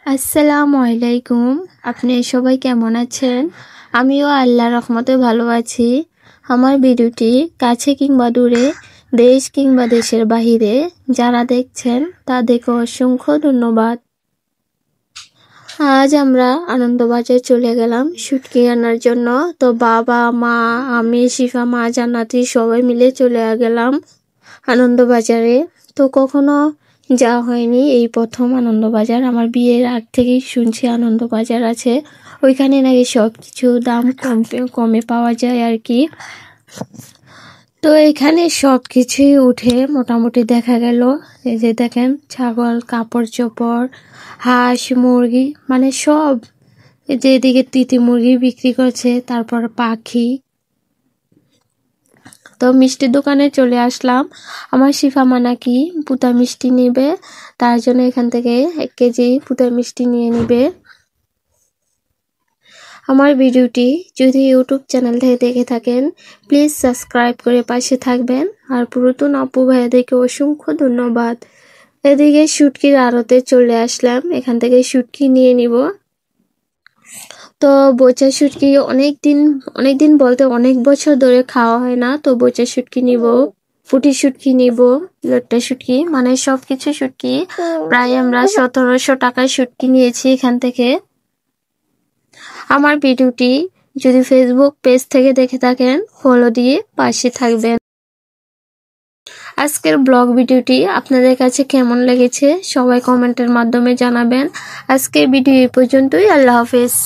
আসসালামু আলাইকুম। আপনি সবাই কেমন আছেন? আমিও আল্লাহর রহমতে ভালো আছি। আমার ভিডিওটি কাছে কিংবা দূরে, দেশ কিংবা দেশের বাহিরে যারা দেখছেন তাদেরকে অসংখ্য ধন্যবাদ। আজ আমরা আনন্দবাজার চলে গেলাম শুটকি আনার জন্য। তো বাবা, মা, আমি, শিফা, মা, জান্নাতি সবাই মিলে চলে গেলাম আনন্দবাজারে। তো কখনো যাওয়া হয়নি, এই প্রথম আনন্দবাজার। আমার বিয়ের আগ থেকেই শুনছি আনন্দবাজার আছে, ওইখানে নাকি সব কিছু দাম কমে পাওয়া যায় আর কি। তো এখানে সব কিছুই উঠে মোটামুটি দেখা গেল। এই যে দেখেন, ছাগল, কাপড় চোপড়, হাঁস, মুরগি, মানে সব। এই যে এদিকে তিতি মুরগি বিক্রি করছে, তারপর পাখি। তো মিষ্টির দোকানে চলে আসলাম। আমার শিফা মা নাকি পুতা মিষ্টি নেবে, তার জন্য এখান থেকে 1 কেজি পুতা মিষ্টি নিয়ে নিবে। আমার ভিডিওটি যদি ইউটিউব চ্যানেল থেকে দেখে থাকেন, প্লিজ সাবস্ক্রাইব করে পাশে থাকবেন। আর পুরাতন আপু ভাইয়াদেরকে অসংখ্য ধন্যবাদ। এদিকে শুটকির আড়তে চলে আসলাম, এখান থেকে শুটকি নিয়ে নিব। তো বোচা শুটকি অনেকদিন বলতে অনেক বছর ধরে খাওয়া হয় না। তো বোচা শুটকি নিব, ফুটি শুটকি নিব, লট্টা শুটকি, মানে সবকিছু শুটকি। প্রায় আমরা 1700 টাকায় শুটকি নিয়েছি এখান থেকে। আমার ভিডিওটি যদি ফেসবুক পেজ থেকে দেখে থাকেন, ফলো দিয়ে পাশে থাকবেন। আজকের ব্লগ ভিডিওটি আপনাদের কাছে কেমন লেগেছে সবাই কমেন্টের মাধ্যমে জানাবেন। আজকের ভিডিও এই পর্যন্তই। আল্লাহ হাফেজ।